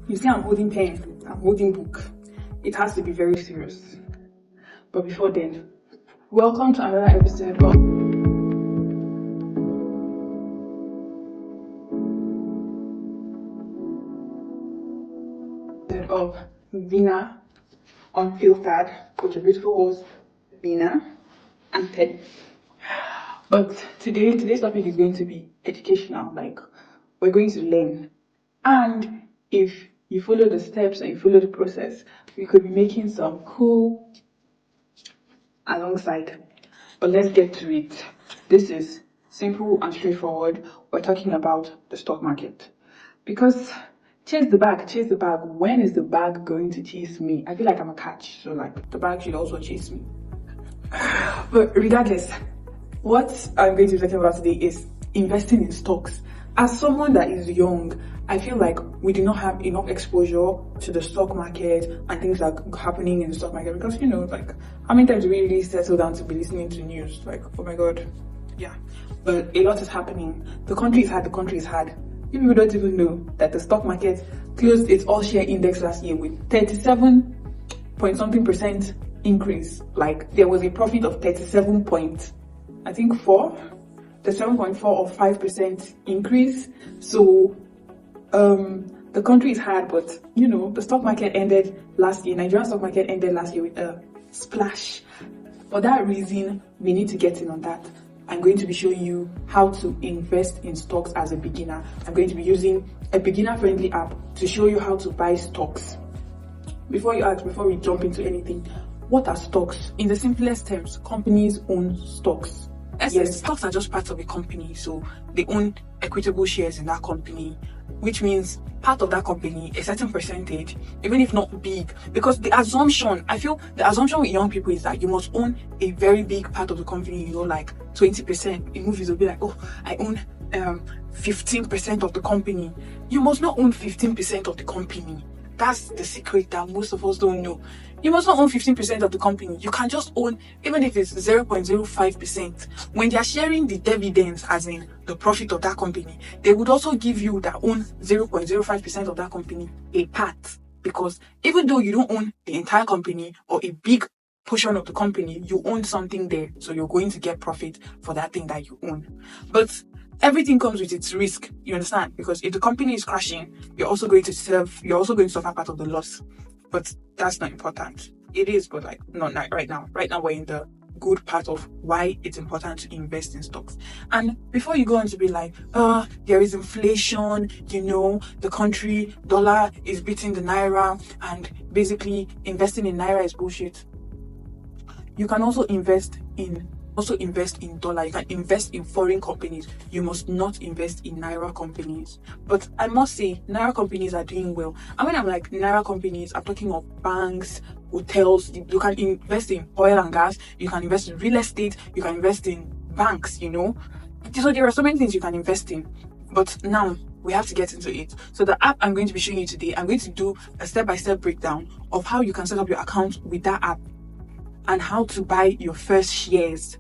You see, I'm holding pen, I'm holding book. It has to be very serious. But before then, welcome to another episode of Vina Unfiltered with your beautiful host, Vina and Ted. But today's topic is going to be educational. Like, we're going to learn. And if you follow the steps and you follow the process, we could be making some cool alongside. But let's get to it. This is simple and straightforward. We're talking about the stock market. Because chase the bag, chase the bag. When is the bag going to chase me? I feel like I'm a catch, so like the bag should also chase me. But regardless, what I'm going to be talking about today is investing in stocks. As someone that is young, I feel like we do not have enough exposure to the stock market and things that are happening in the stock market, because like, how many times do we really settle down to be listening to news? Like, oh my god, yeah. But a lot is happening. The country is hard. You people don't even know that the stock market closed its all-share index last year with 37 point something percent increase. Like, there was a profit of 37.4 or 5% increase. So the country is hard, but the stock market ended last year. Nigerian stock market ended last year with a splash. For that reason, we need to get in on that. I'm going to be showing you how to invest in stocks as a beginner. I'm going to be using a beginner-friendly app to show you how to buy stocks. Before we jump into anything, what are stocks? In the simplest terms, companies own stocks. Yes, stocks are just part of a company, so they own equitable shares in that company, which means part of that company, a certain percentage, even if not big, because the assumption with young people is that you must own a very big part of the company, like 20%. In movies, they'll be like, oh, I own 15% of the company. You must not own 15% of the company. That's the secret that most of us don't know. You must not own 15% of the company. You can just own, even if it's 0.05%. When they are sharing the dividends, as in the profit of that company, they would also give you that own 0.05% of that company a part. Because even though you don't own the entire company or a big portion of the company, you own something there. So you're going to get profit for that thing that you own. But everything comes with its risk, you understand? Because if the company is crashing, you're also going to suffer part of the loss. But that's not important. It is, but not right now. Right now, we're in the good part of why it's important to invest in stocks. And before you go on to be like, there is inflation, the country dollar is beating the naira, and basically investing in naira is bullshit. You can also invest in dollar. You can invest in foreign companies. You must not invest in naira companies. But I must say, naira companies are doing well. And when I'm like naira companies, I'm talking of banks, hotels. You can invest in oil and gas. You can invest in real estate. You can invest in banks, So there are so many things you can invest in. But now we have to get into it. So the app I'm going to be showing you today, I'm going to do a step-by-step breakdown of how you can set up your account with that app and how to buy your first shares.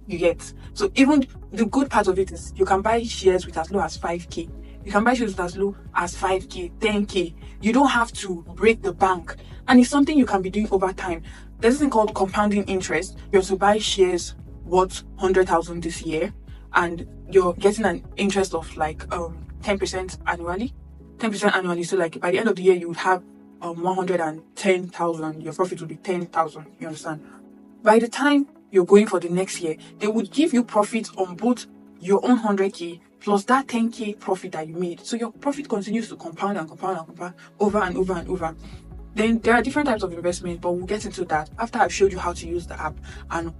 You get. So even the good part of it is you can buy shares with as low as 5k. You can buy shares with as low as 5k, 10k. You don't have to break the bank. And it's something you can be doing over time. There's this thing called compounding interest. You're to buy shares worth 100,000 this year, and you're getting an interest of 10% annually. 10% annually. So by the end of the year, you would have 110,000. Your profit will be 10,000. You understand? By the time you're going for the next year, they would give you profit on both your own 100k plus that 10k profit that you made. So your profit continues to compound and compound and compound over and over and over. Then there are different types of investment, but we'll get into that after I've showed you how to use the app and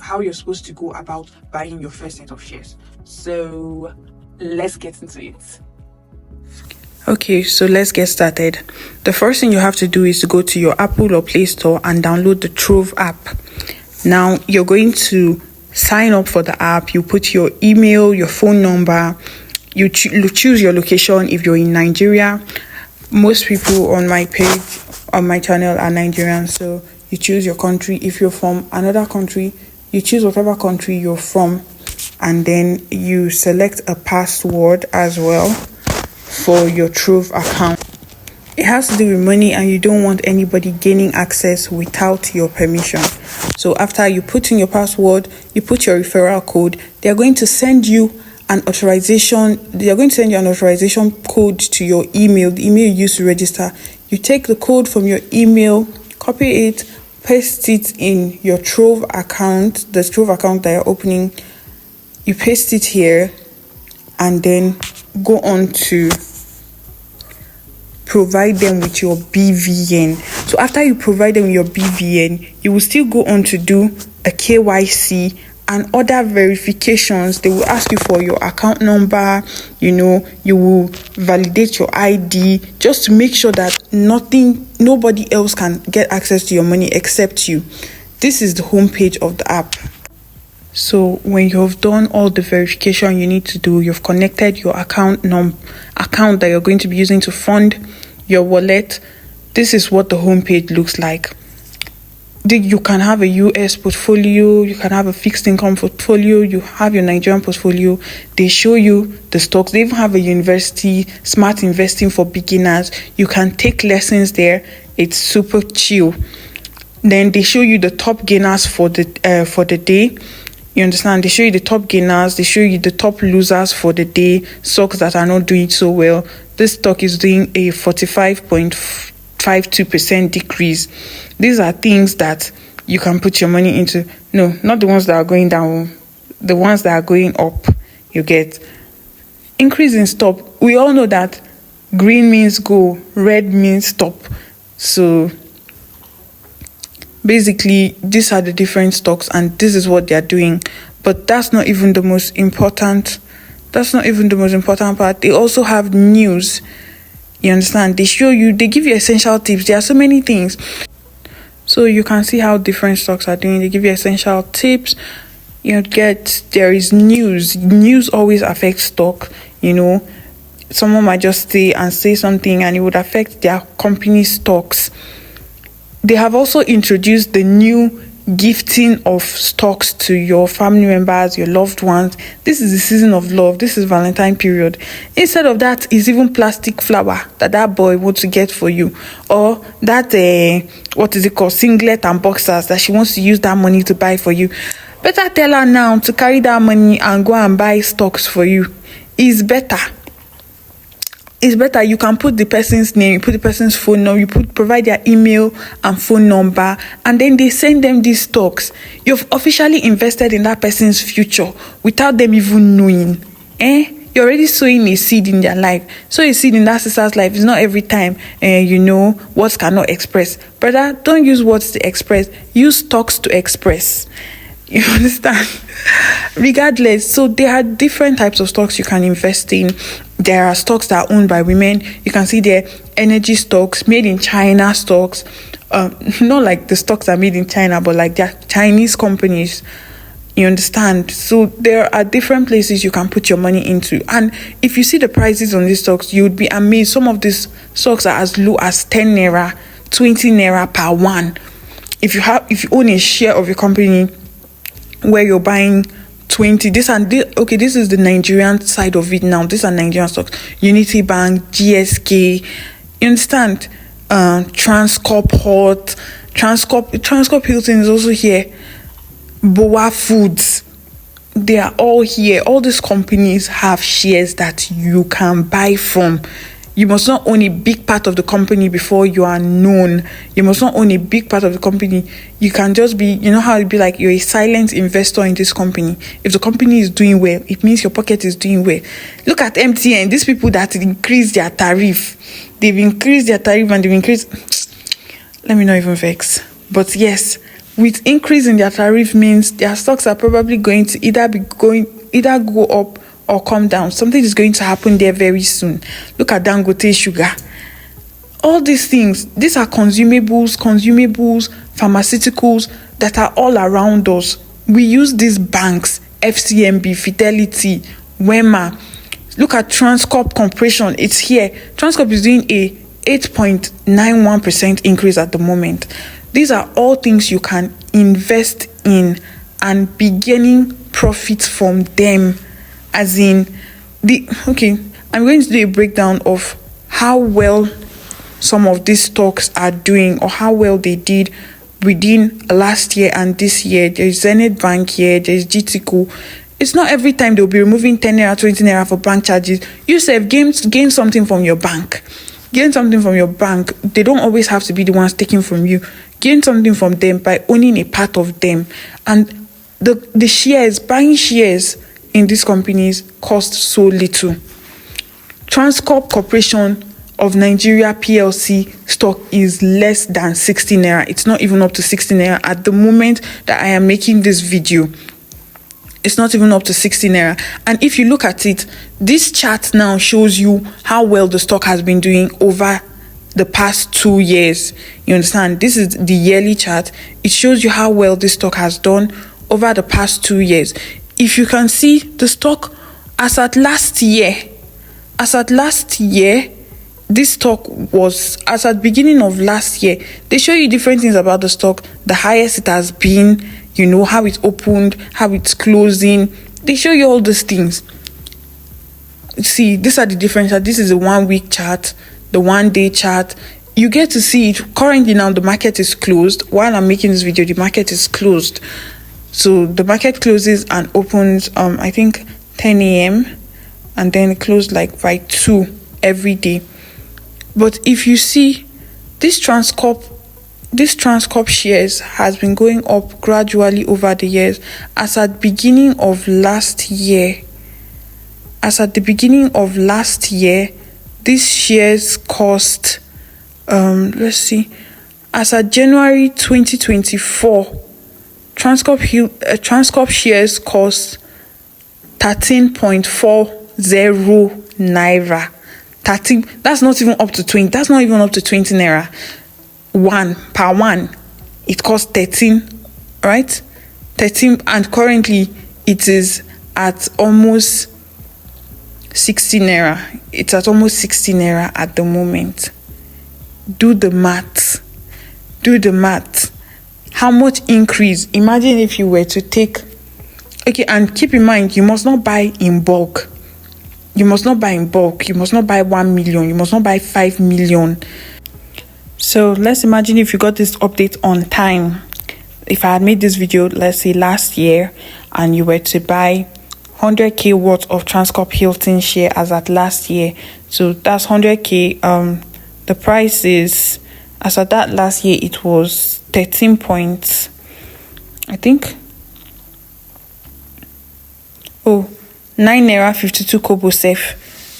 how you're supposed to go about buying your first set of shares. So let's get into it. Okay, so let's get started. The first thing you have to do is to go to your Apple or Play Store and download the Trove app. Now, you're going to sign up for the app. You put your email, your phone number. You choose your location if you're in Nigeria. Most people on my page, on my channel, are Nigerian. So you choose your country. If you're from another country, you choose whatever country you're from. And then you select a password as well for your Trove account. It has to do with money, and you don't want anybody gaining access without your permission. So after you put in your password, you put your referral code, they're going to send you an authorization. They are going to send you an authorization code to your email, the email you use to register. You take the code from your email, copy it, paste it in your Trove account, the Trove account that you're opening. You paste it here and then go on to provide them with your BVN. So after you provide them with your BVN, you will still go on to do a KYC and other verifications. They will ask you for your account number, you will validate your ID just to make sure that nobody else can get access to your money except you. This is the homepage of the app. So when you have done all the verification you need to do, you've connected your account that you're going to be using to fund your wallet. This is what the homepage looks like. You can have a US portfolio, you can have a fixed income portfolio, you have your Nigerian portfolio. They show you the stocks. They even have a university, smart investing for beginners. You can take lessons there. It's super chill. Then they show you the top gainers for the day. You understand? They show you the top gainers. They show you the top losers for the day. Stocks that are not doing so well. This stock is doing a 45.52% decrease. These are things that you can put your money into. No, not the ones that are going down. The ones that are going up. You get increase in stop. We all know that green means go, red means stop. So basically, these are the different stocks and this is what they are doing. But that's not even the most important. That's not even the most important part. They also have news. You understand? They give you essential tips. There are so many things. So you can see how different stocks are doing. They give you essential tips. There is news. News always affects stock. Someone might just say something and it would affect their company stocks. They have also introduced the new gifting of stocks to your family members, your loved ones. This is the season of love. This is Valentine period. Instead of that, is even plastic flower that boy wants to get for you, or that singlet and boxers that she wants to use that money to buy for you. Better tell her now to carry that money and go and buy stocks for you. It's better. You can put the person's name, you put the person's phone number, you provide their email and phone number, and then they send them these stocks. You've officially invested in that person's future without them even knowing. You're already sowing a seed in their life. Sow a seed in that sister's life. It's not every time, words cannot express. Brother, don't use words to express. Use stocks to express. You understand? Regardless, so there are different types of stocks you can invest in. There are stocks that are owned by women. You can see there energy stocks, made in China stocks. Not like the stocks are made in China, but like they're Chinese companies. You understand? So there are different places you can put your money into. And if you see the prices on these stocks, you would be amazed. Some of these stocks are as low as 10 naira, 20 naira per one. If you own a share of a company where you're buying 20, this is the Nigerian side of it now. These are Nigerian stocks. Unity Bank, GSK, you understand? Transcorp Hot, Transcorp Hilton is also here. Boa Foods, they are all here. All these companies have shares that you can buy from. You must not own a big part of the company before you are known. You must not own a big part of the company. You can just be, how it'd be like you're a silent investor in this company. If the company is doing well, it means your pocket is doing well. Look at MTN, these people that increased their tariff. They've increased their tariff and they've increased. Let me not even vex. But yes, with increase in their tariff means their stocks are probably going to either go up or come down. Something is going to happen there very soon. Look at Dangote Sugar. All these things, these are consumables, pharmaceuticals that are all around us. We use these banks, FCMB, Fidelity, Wema. Look at Transcorp Corporation. It's here. Transcorp is doing a 8.91% increase at the moment. These are all things you can invest in and be gaining profits from them. I'm going to do a breakdown of how well some of these stocks are doing or how well they did within last year and this year. There's Zenith Bank here, there's GTCO. It's not every time they'll be removing 10 naira, 20 naira for bank charges. You say gain something from your bank. Gain something from your bank. They don't always have to be the ones taking from you. Gain something from them by owning a part of them. And the shares, buying shares in these companies cost so little. Transcorp Corporation of Nigeria PLC stock is less than 60 naira. It's not even up to 60 naira at the moment that I am making this video. It's not even up to 60 naira. And if you look at it, this chart now shows you how well the stock has been doing over the past 2 years. You understand? This is the yearly chart. It shows you how well this stock has done over the past 2 years. If you can see the stock as at last year, this stock was, as at beginning of last year, they show you different things about the stock, the highest it has been, you know, how it's opened, how it's closing. They show you all these things. See, these are the differences. This is a 1 week chart, the 1 day chart. You get to see it. Currently now the market is closed. While I'm making this video, the market is closed. So the market closes and opens, I think 10 a.m. and then it closed like by 2 every day. But if you see, this Transcorp shares has been going up gradually over the years. As at the beginning of last year, these shares cost, let's see, as at January 2024, Transcorp shares cost 13.40 naira. 13, that's not even up to 20. That's not even up to 20 naira. Per one, it costs 13, right? 13, and currently it is at almost 60 naira. It's at almost 60 naira at the moment. Do the math. How much increase? Imagine if you were to take, okay, and keep in mind, you must not buy in bulk. You must not buy 1 million. You must not buy 5 million. So let's imagine if you got this update on time. If I had made this video, let's say last year, and you were to buy 100k worth of Transcorp Hilton share as at last year. So that's 100k. The price is, as at that last year, it was 13 points, I think. 9 naira 52 kobo safe.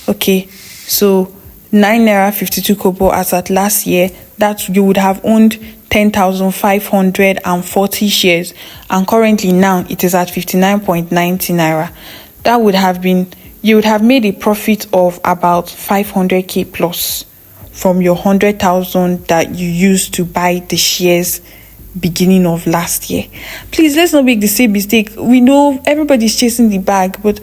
Okay, so 9 naira 52 kobo as at last year, that you would have owned 10,540 shares, and currently now it is at 59.90 naira. That would have been, you would have made a profit of about 500k plus from your 100,000 that you used to buy the shares beginning of last year. Please, let's not make the same mistake. We know everybody's chasing the bag, but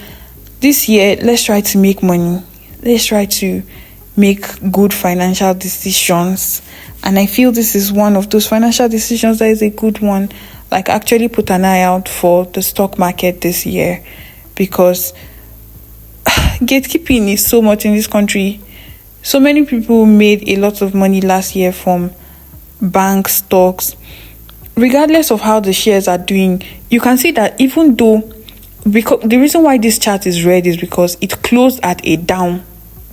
this year, let's try to make money. Let's try to make good financial decisions. And I feel this is one of those financial decisions that is a good one. Like, actually put an eye out for the stock market this year, because gatekeeping is so much in this country. So many people made a lot of money last year from bank stocks. Regardless of how the shares are doing, you can see that even though, because the reason why this chart is red is because it closed at a down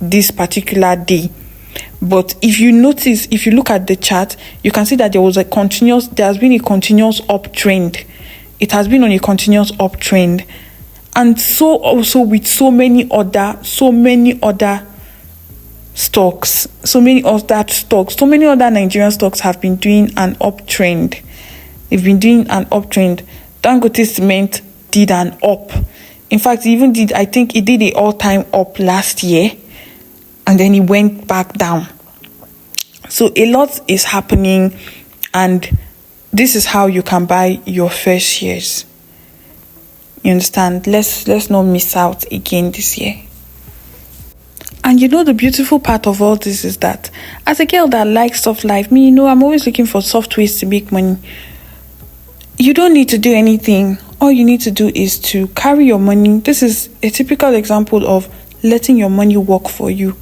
this particular day. But if you notice, if you look at the chart, you can see that there has been a continuous uptrend. It has been on a continuous uptrend. And so also with so many other stocks, so many other Nigerian stocks have been doing an uptrend. They've been doing an uptrend. Dangote Cement did an up. In fact, it even did, I think it did an all-time up last year, and then it went back down. So a lot is happening, and this is how you can buy your first shares. You understand? Let's not miss out again this year. And you know, the beautiful part of all this is that as a girl that likes soft life, I'm always looking for soft ways to make money. You don't need to do anything. All you need to do is to carry your money. This is a typical example of letting your money work for you.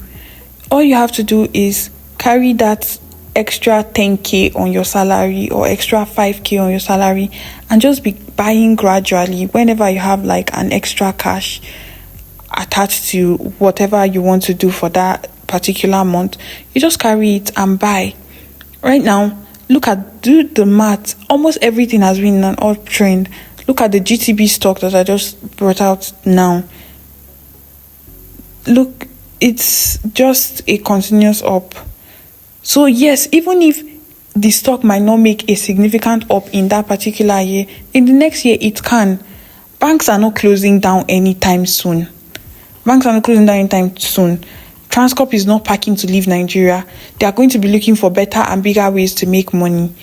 All you have to do is carry that extra 10k on your salary or extra 5k on your salary and just be buying gradually whenever you have like an extra cash attached to whatever you want to do for that particular month. You just carry it and buy. Right now, do the math. Almost everything has been in an uptrend. Look at the GTB stock that I just brought out now. Look, it's just a continuous up. So yes, even if the stock might not make a significant up in that particular year, in the next year it can. Banks are not closing down anytime soon. Transcorp is not packing to leave Nigeria. They are going to be looking for better and bigger ways to make money.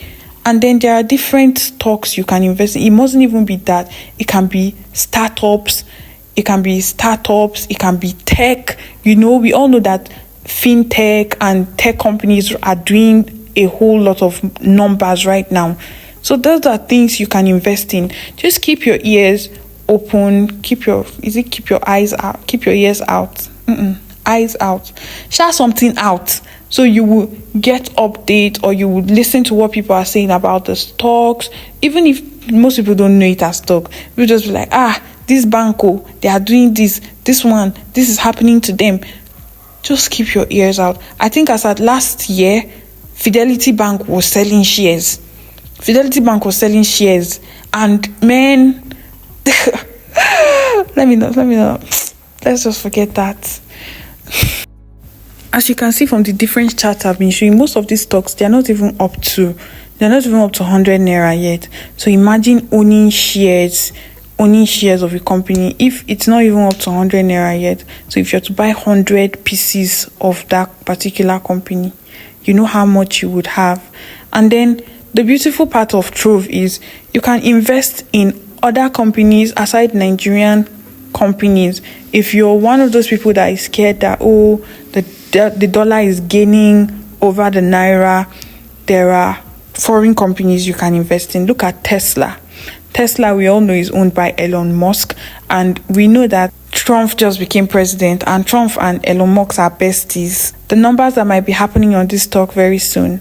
And then there are different stocks you can invest in. It mustn't even be that. It can be startups. It can be tech. We all know that fintech and tech companies are doing a whole lot of numbers right now. So those are things you can invest in. Just keep your ears open. Keep your eyes out. Keep your ears out. Eyes out. Share something out so you will get update, or you would listen to what people are saying about the stocks. Even if most people don't know it as stock, we'll just be like, this banco, they are doing this one, this is happening to them. Just keep your ears out. I think as at last year, Fidelity Bank was selling shares. And man, let me know. Let's just forget that. As you can see from the different charts I've been showing, most of these stocks, they're not even up to 100 naira yet. So imagine owning shares of a company if it's not even up to 100 naira yet. So if you're to buy 100 pieces of that particular company, you know how much you would have. And then the beautiful part of Trove is you can invest in other companies aside Nigerian companies. If you're one of those people that is scared that the dollar is gaining over the naira, there are foreign companies you can invest in. Look at Tesla. We all know, is owned by Elon Musk, and we know that Trump just became president, and Trump and Elon Musk are besties. The numbers that might be happening on this stock very soon,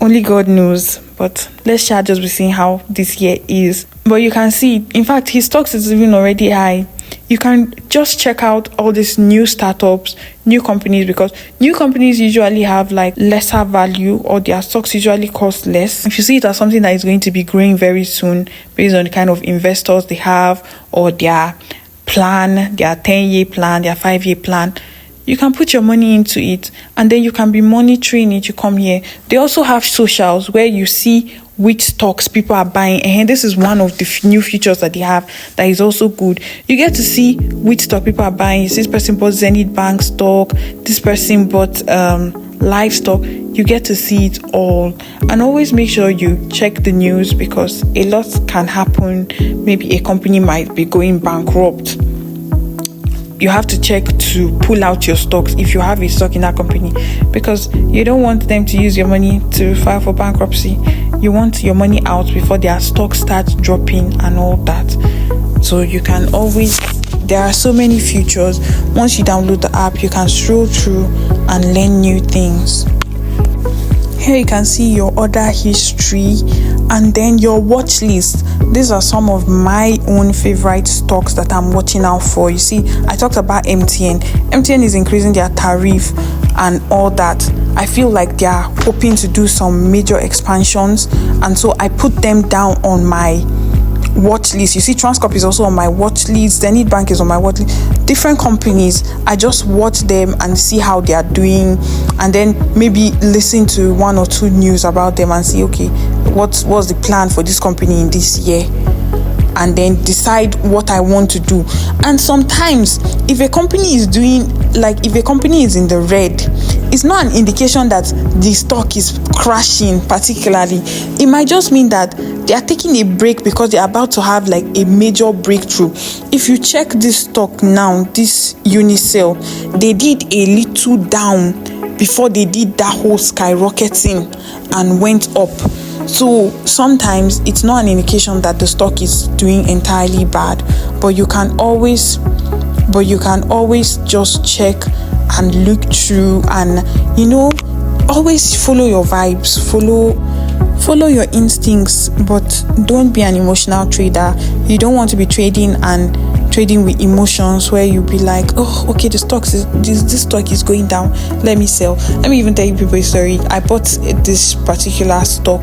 only God knows. But let's just be seeing how this year is. But you can see, in fact, his stocks is even already high. You can just check out all these new startups, new companies, because new companies usually have like lesser value, or their stocks usually cost less. If you see it as something that is going to be growing very soon based on the kind of investors they have, or their plan, their 10-year plan, their 5-year plan, you can put your money into it, and then you can be monitoring it. You come here. They also have socials where you see which stocks people are buying, and this is one of the new features that they have that is also good. You get to see which stock people are buying. This person bought Zenith Bank stock, this person bought livestock. You get to see it all, and always make sure you check the news, because a lot can happen. Maybe a company might be going bankrupt. You have to check to pull out your stocks if you have a stock in that company, because you don't want them to use your money to file for bankruptcy. You want your money out before their stock starts dropping and all that. So you can always, there are so many features. Once you download the app, you can stroll through and learn new things. Here you can see your order history and then your watch list. These are some of my own favorite stocks that I'm watching out for. You see, I talked about MTN. MTN is increasing their tariff and all that. I feel like they are hoping to do some major expansions, and so I put them down on my watch list. You see, Transcorp is also on my watch list. Zenith Bank is on my watch list. Different companies, I just watch them and see how they are doing, and then maybe listen to one or two news about them and see, okay, what's the plan for this company in this year, and then decide what I want to do. And sometimes if a company is in the red, it's not an indication that the stock is crashing particularly. It might just mean that they are taking a break because they are about to have like a major breakthrough. If you check this stock now, this Unicell, they did a little down before they did that whole skyrocketing and went up. So sometimes it's not an indication that the stock is doing entirely bad, but you can always just check and look through, and always follow your vibes, follow your instincts, but don't be an emotional trader. You don't want to be trading with emotions where you be like, oh, okay, this stock is going down, let me sell. Let me even tell you people a story. I bought this particular stock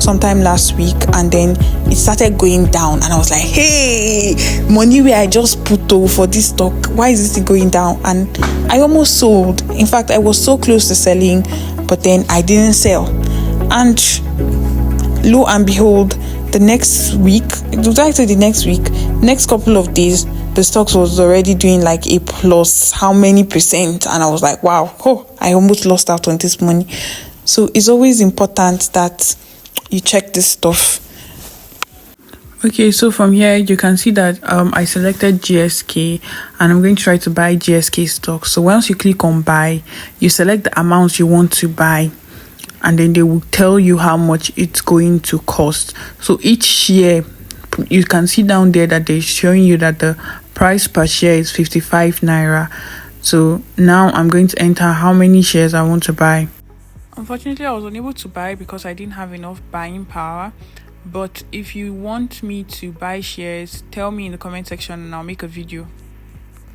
sometime last week, and then it started going down, and I was like, hey, money where I just put for this stock, why is this going down? And I almost sold. In fact, I was so close to selling, but then I didn't sell. And lo and behold, the next couple of days, the stocks was already doing like a plus how many percent, and I was like, wow, I almost lost out on this money. So it's always important that you check this stuff. Okay, so from here you can see that I selected GSK, and I'm going to try to buy GSK stocks. So once you click on buy, you select the amount you want to buy, and then they will tell you how much it's going to cost. So each share, you can see down there that they're showing you that the price per share is 55 naira. So now I'm going to enter how many shares I want to buy. Unfortunately, I was unable to buy because I didn't have enough buying power. But if you want me to buy shares, tell me in the comment section and I'll make a video.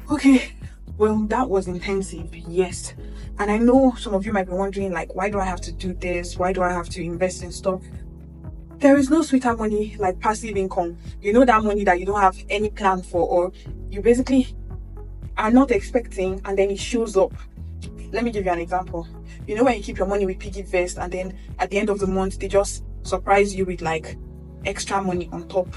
Okay, well, that was intensive, yes. And I know some of you might be wondering, like, why do I have to do this? Why do I have to invest in stock? There is no sweeter money like passive income. You know, that money that you don't have any plan for, or you basically are not expecting, and then it shows up. Let me give you an example. You know, when you keep your money with piggy vest, and then at the end of the month they just surprise you with like extra money on top,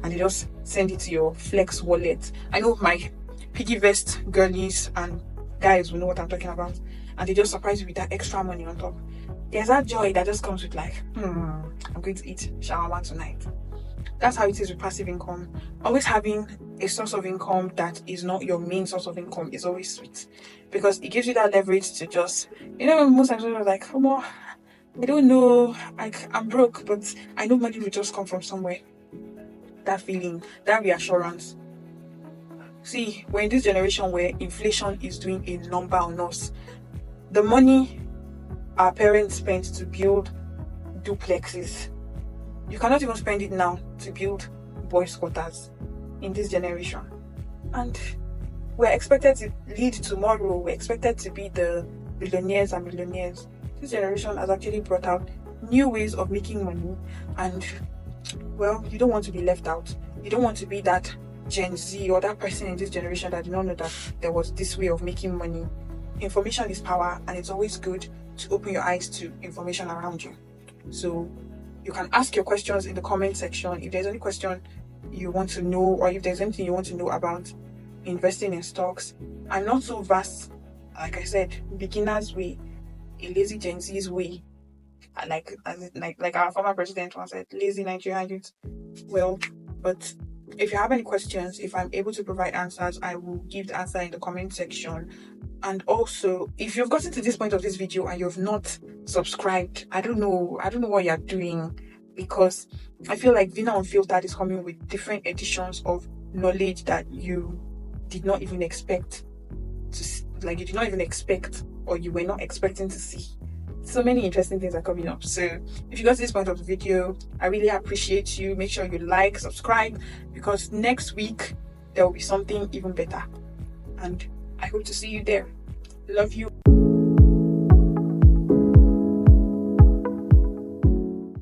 and they just send it to your flex wallet. I know my piggy vest girlies and guys will know what I'm talking about, and they just surprise you with that extra money on top. There's that joy that just comes with like, I'm going to eat shawarma tonight. That's how it is with passive income. Always having a source of income that is not your main source of income is always sweet, because it gives you that leverage to just, most times we're like, I don't know, I'm broke, but I know money will just come from somewhere. That feeling, that reassurance. See, we're in this generation where inflation is doing a number on us. The money our parents spent to build duplexes, you cannot even spend it now to build boys' quarters in this generation. And we're expected to lead tomorrow. We're expected to be the billionaires and millionaires. This generation has actually brought out new ways of making money, and well, you don't want to be left out. You don't want to be that Gen Z or that person in this generation that did not know that there was this way of making money. Information is power, and it's always good to open your eyes to information around you. So you can ask your questions in the comment section. If there's any question you want to know, or if there's anything you want to know about investing in stocks, I'm not so vast. Like I said, beginner's way, a lazy Gen Z's way, like our former president once said, lazy Nigerian youth. Well, but if you have any questions, if I'm able to provide answers, I will give the answer in the comment section. And also, if you've gotten to this point of this video and you've not subscribed, I don't know what you're doing, because I feel like Vina Unfiltered is coming with different editions of knowledge that you did not even expect or you were not expecting to see. So many interesting things are coming up. So if you got to this point of the video, I really appreciate you. Make sure you like, subscribe, because next week there will be something even better, and I hope to see you there. Love you.